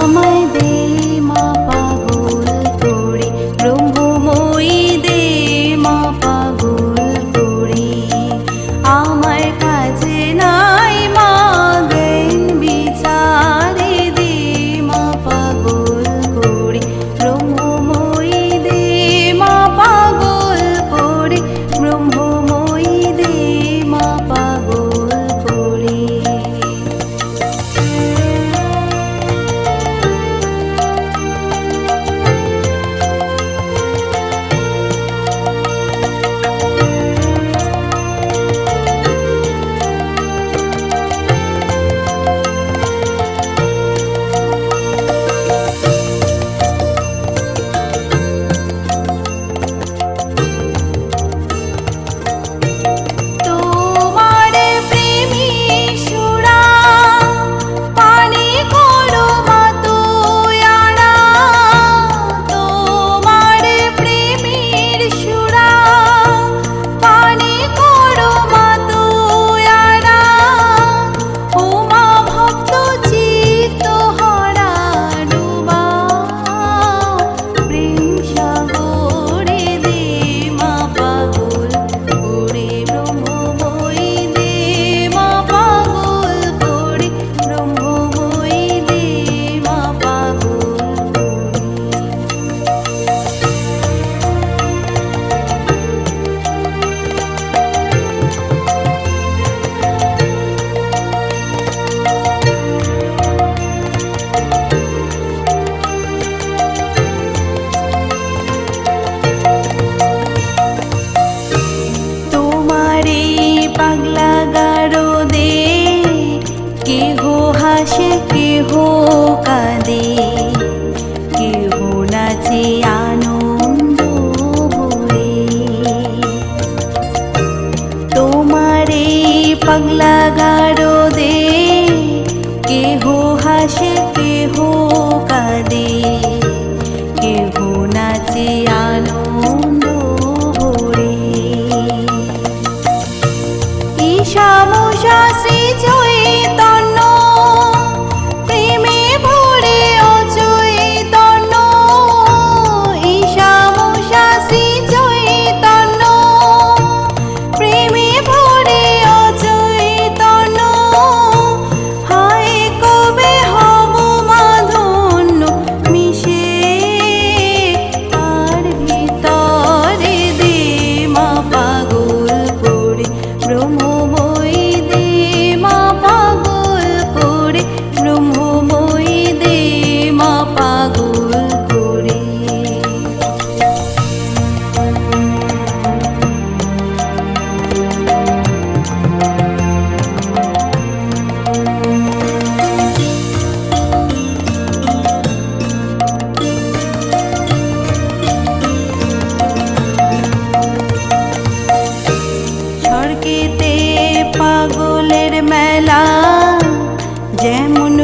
আমায় দে মা পাগল করে, ব্রহ্মময়ী দে মা পাগল করে। আমার কাছে নাই মা জ্ঞান বিচারে, দে মা পাগল করে, ব্রহ্মময়ী দে মা পাগল করে, ব্রহ্মময়ী দে মা পাগল করে। পাগলা গারদে কেহ হাসে কেহ কাঁদে, কেহ নাচে আনন্দ ভরে। তোমারে পাগলা গারদে কেহ হাসে কেহ কাঁদে, কেহ নাচে আনন্দ ভরে। ঈশামশা শ্রী চৈতন্য প্রেমে ভরে অচৈতন্য, ঈশামশা শ্রী চৈতন্য প্রেমে ভরে অচৈতন্য। হায় কবে হব মা ধন্য মিশে তার ভিতরে, দে মা পাগল করে, ব্রহ্মময়ী দে মা পাগল করে, ব্রহ্মময়ী দে মা পাগল করে। স্বর্গেতে পাগলের মেলা, যেমন